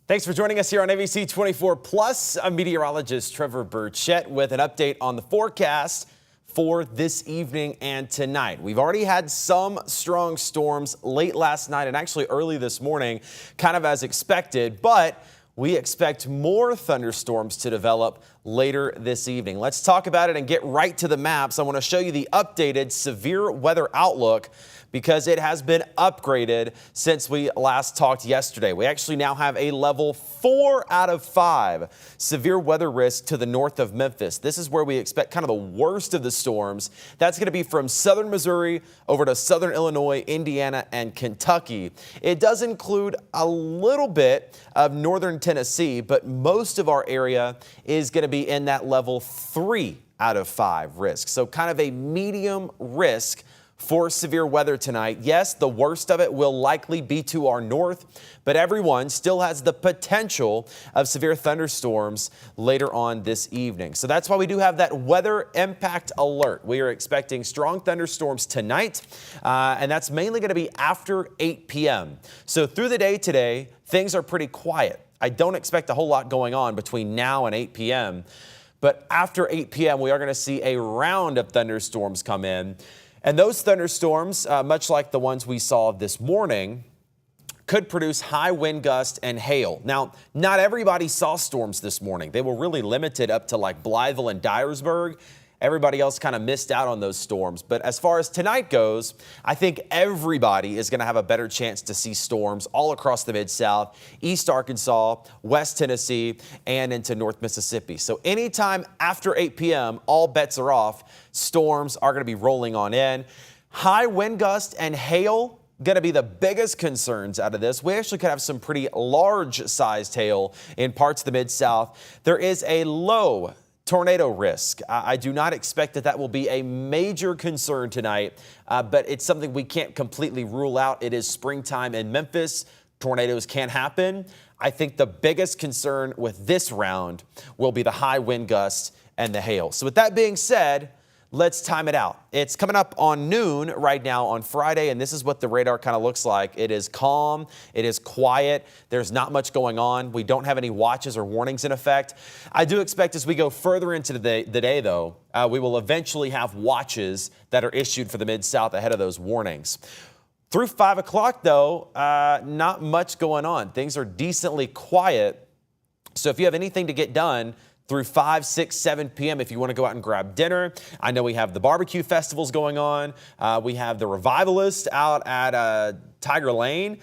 Thanks for joining us here on ABC24 Plus. I'm meteorologist Trevor Birchett with an update on the forecast for this evening and tonight. We've already had some strong storms late last night and actually early this morning, kind of as expected, but we expect more thunderstorms to develop later this evening. Let's talk about it and get right to the maps. I want to show you the updated severe weather outlook because it has been upgraded since we last talked yesterday. We actually now have a level 4 out of 5 severe weather risk to the north of Memphis. This is where we expect kind of the worst of the storms. That's going to be from southern Missouri over to southern Illinois, Indiana, and Kentucky. It does include a little bit of northern Tennessee, but most of our area is going to be in that level 3 out of 5 risk. So kind of a medium risk for severe weather tonight. Yes, the worst of it will likely be to our north, but everyone still has the potential of severe thunderstorms later on this evening. So that's why we do have that weather impact alert. We are expecting strong thunderstorms tonight, and that's mainly going to be after 8 p.m. So through the day today, things are pretty quiet. I don't expect a whole lot going on between now and 8 p.m., but after 8 p.m., we are going to see a round of thunderstorms come in. And those thunderstorms, much like the ones we saw this morning, could produce high wind gusts and hail. Now, not everybody saw storms this morning. They were really limited up to like Blytheville and Dyersburg. Everybody else kind of missed out on those storms. But as far as tonight goes, I think everybody is going to have a better chance to see storms all across the Mid-South, East Arkansas, West Tennessee, and into North Mississippi. So anytime after 8 p.m., all bets are off. Storms are going to be rolling on in. High wind gusts and hail going to be the biggest concerns out of this. We actually could have some pretty large-sized hail in parts of the Mid-South. There is a low tornado risk. I do not expect that will be a major concern tonight, but it's something we can't completely rule out. It is springtime in Memphis. Tornadoes can happen. I think the biggest concern with this round will be the high wind gusts and the hail. So with that being said, let's time it out. It's coming up on noon right now on Friday, and this is what the radar kind of looks like. It is calm. It is quiet. There's not much going on. We don't have any watches or warnings in effect. I do expect as we go further into the day, though, we will eventually have watches that are issued for the Mid-South ahead of those warnings. Through 5 o'clock, though, not much going on. Things are decently quiet. So if you have anything to get done through 5, 6, 7 p.m. if you want to go out and grab dinner. I know we have the barbecue festivals going on. We have the Revivalist out at Tiger Lane.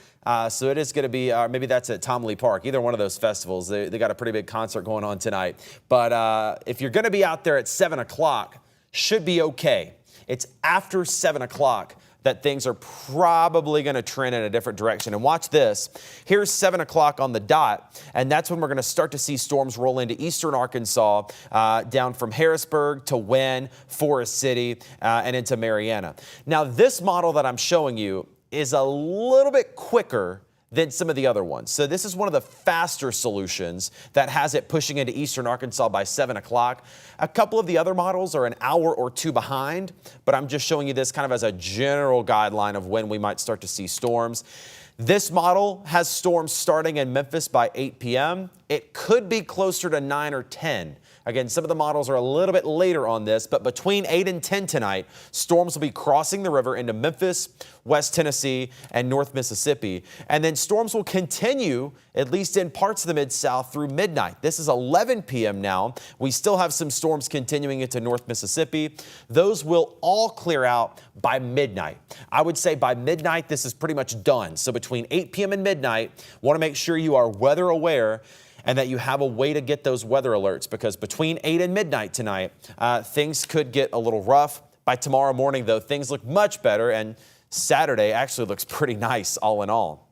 So it is going to be, maybe that's at Tom Lee Park, either one of those festivals. They got a pretty big concert going on tonight. But if you're going to be out there at 7 o'clock, should be okay. It's after 7 o'clock that things are probably going to trend in a different direction. And watch this. Here's 7 o'clock on the dot, and that's when we're going to start to see storms roll into eastern Arkansas, down from Harrisburg to Wynne, Forest City, and into Marianna. Now, this model that I'm showing you is a little bit quicker than some of the other ones. So this is one of the faster solutions that has it pushing into eastern Arkansas by 7 o'clock. A couple of the other models are an hour or two behind, but I'm just showing you this kind of as a general guideline of when we might start to see storms. This model has storms starting in Memphis by 8 p.m. It could be closer to 9 or 10. Again, some of the models are a little bit later on this, but between 8 and 10 tonight, storms will be crossing the river into Memphis, West Tennessee, and North Mississippi. And then storms will continue, at least in parts of the Mid-South, through midnight. This is 11 p.m. now. We still have some storms continuing into North Mississippi. Those will all clear out by midnight. I would say by midnight, this is pretty much done. So between 8 p.m. and midnight, want to make sure you are weather aware and that you have a way to get those weather alerts, because between 8 and midnight tonight, things could get a little rough. By tomorrow morning, though, things look much better, and Saturday actually looks pretty nice all in all.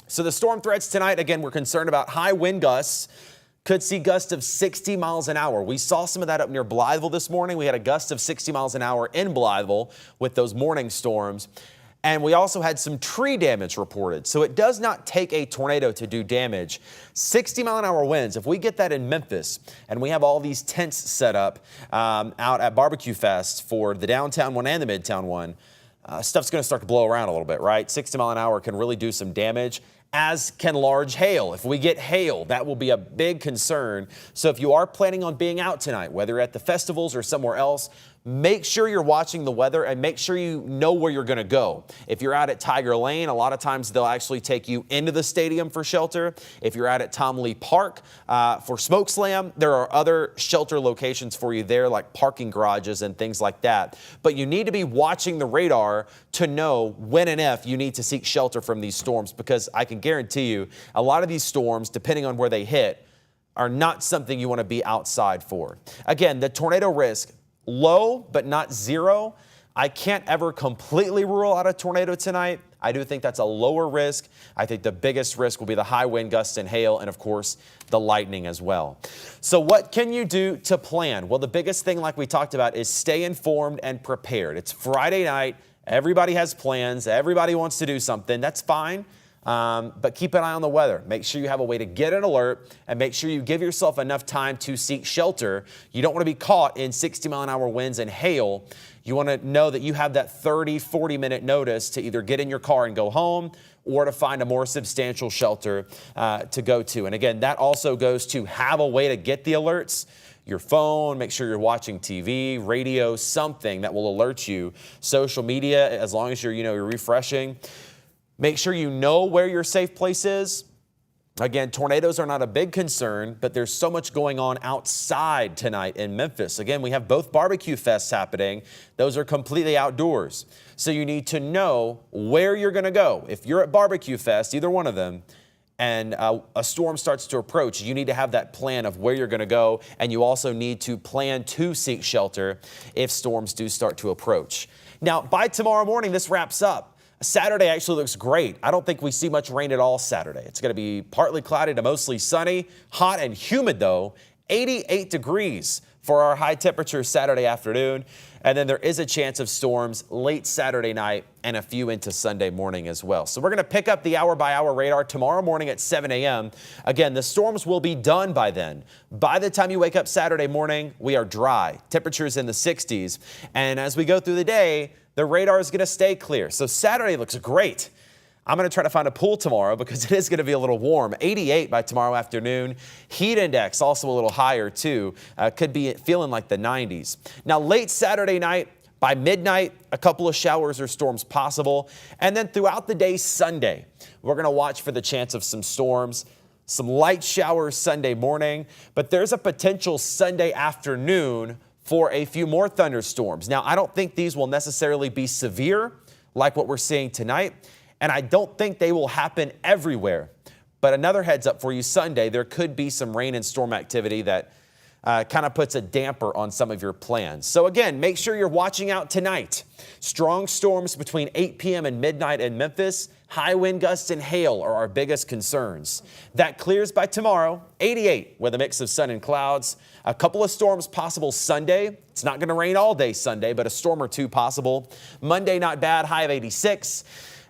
So the storm threats tonight, again, we're concerned about high wind gusts. Could see gusts of 60 miles an hour. We saw some of that up near Blytheville this morning. We had a gust of 60 miles an hour in Blytheville with those morning storms. And we also had some tree damage reported. So it does not take a tornado to do damage. 60-mile-an-hour winds, if we get that in Memphis and we have all these tents set up out at Barbecue Fest for the downtown one and the midtown one, stuff's going to start to blow around a little bit, right? 60 mile an hour can really do some damage. as can large hail. If we get hail, that will be a big concern. So if you are planning on being out tonight, whether at the festivals or somewhere else, make sure you're watching the weather and make sure you know where you're going to go. If you're out at Tiger Lane, a lot of times they'll actually take you into the stadium for shelter. If you're out at Tom Lee Park for Smoke Slam, there are other shelter locations for you there, like parking garages and things like that. But you need to be watching the radar to know when and if you need to seek shelter from these storms, because I can guarantee you a lot of these storms, depending on where they hit, are not something you want to be outside for. Again, the tornado risk, low, but not zero. I can't ever completely rule out a tornado tonight. I do think that's a lower risk. I think the biggest risk will be the high wind gusts and hail, and of course, the lightning as well. So what can you do to plan? Well, the biggest thing, like we talked about, is stay informed and prepared. It's Friday night. Everybody has plans. Everybody wants to do something. That's fine. But keep an eye on the weather. Make sure you have a way to get an alert and make sure you give yourself enough time to seek shelter. You don't want to be caught in 60-mile-an-hour winds and hail. You want to know that you have that 30, 40-minute notice to either get in your car and go home or to find a more substantial shelter to go to. And again, that also goes to have a way to get the alerts. Your phone, make sure you're watching TV, radio, something that will alert you. Social media, as long as you're refreshing. Make sure you know where your safe place is. Again, tornadoes are not a big concern, but there's so much going on outside tonight in Memphis. Again, we have both barbecue fests happening. Those are completely outdoors. So you need to know where you're going to go. If you're at barbecue fest, either one of them, and a storm starts to approach, you need to have that plan of where you're going to go, and you also need to plan to seek shelter if storms do start to approach. Now, by tomorrow morning, this wraps up. Saturday actually looks great. I don't think we see much rain at all Saturday. It's going to be partly cloudy to mostly sunny, hot and humid though, 88 degrees for our high temperature Saturday afternoon. And then there is a chance of storms late Saturday night and a few into Sunday morning as well. So we're going to pick up the hour-by-hour radar tomorrow morning at 7 a.m. Again, the storms will be done by then. By the time you wake up Saturday morning, we are dry. Temperatures in the 60s. And as we go through the day, the radar is going to stay clear. So Saturday looks great. I'm going to try to find a pool tomorrow because it is going to be a little warm. 88 by tomorrow afternoon. Heat index also a little higher too. Could be feeling like the 90s. Now late Saturday night, by midnight, a couple of showers or storms possible. And then throughout the day Sunday, we're going to watch for the chance of some storms. Some light showers Sunday morning, but there's a potential Sunday afternoon for a few more thunderstorms. Now, I don't think these will necessarily be severe like what we're seeing tonight, and I don't think they will happen everywhere. But another heads up for you, Sunday, there could be some rain and storm activity that kind of puts a damper on some of your plans. So again, make sure you're watching out tonight. Strong storms between 8 p.m. and midnight in Memphis. High wind gusts and hail are our biggest concerns. That clears by tomorrow, 88 with a mix of sun and clouds. A couple of storms possible Sunday. It's not going to rain all day Sunday, but a storm or two possible. Monday, not bad, high of 86.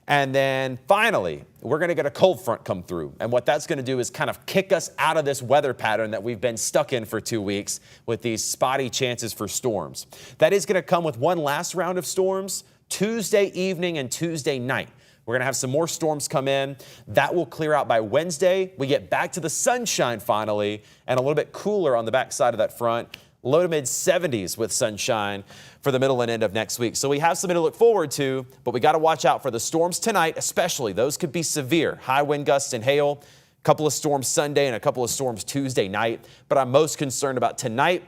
And then finally, we're going to get a cold front come through. And what that's going to do is kind of kick us out of this weather pattern that we've been stuck in for 2 weeks with these spotty chances for storms. That is going to come with one last round of storms Tuesday evening and Tuesday night. We're going to have some more storms come in. That will clear out by Wednesday. We get back to the sunshine finally and a little bit cooler on the backside of that front. Low to mid 70s with sunshine for the middle and end of next week. So we have something to look forward to, but we got to watch out for the storms tonight, especially. Those could be severe. High wind gusts and hail. A couple of storms Sunday and a couple of storms Tuesday night. But I'm most concerned about tonight.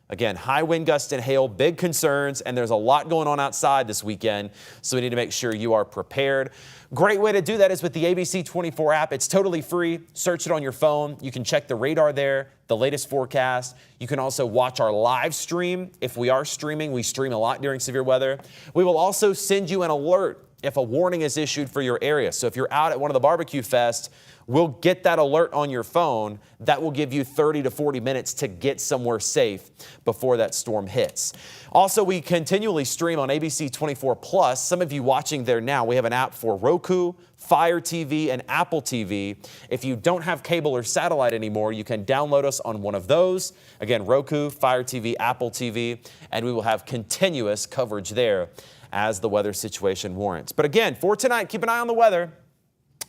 Again, high wind gusts and hail, big concerns, and there's a lot going on outside this weekend, so we need to make sure you are prepared. Great way to do that is with the ABC24 app. It's totally free. Search it on your phone. You can check the radar there, the latest forecast. You can also watch our live stream. If we are streaming, we stream a lot during severe weather. We will also send you an alert if a warning is issued for your area. So if you're out at one of the barbecue fests, we'll get that alert on your phone. That will give you 30 to 40 minutes to get somewhere safe before that storm hits. Also, we continually stream on ABC24 Plus. Some of you watching there now, we have an app for Roku, Fire TV, and Apple TV. If you don't have cable or satellite anymore, you can download us on one of those. Again, Roku, Fire TV, Apple TV, and we will have continuous coverage there as the weather situation warrants. But again, for tonight, keep an eye on the weather.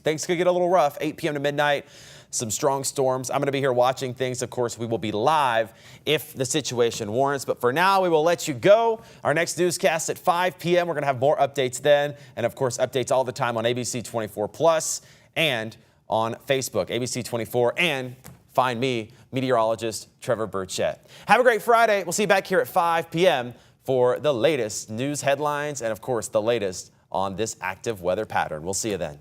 things could get a little rough. 8 p.m. to midnight. Some strong storms. I'm going to be here watching things. Of course, we will be live if the situation warrants. But for now, we will let you go. Our next newscast at 5 p.m. We're going to have more updates then. And, of course, updates all the time on ABC24 Plus and on Facebook, ABC24. And find me, Meteorologist Trevor Birchett. Have a great Friday. We'll see you back here at 5 p.m. for the latest news headlines and, of course, the latest on this active weather pattern. We'll see you then.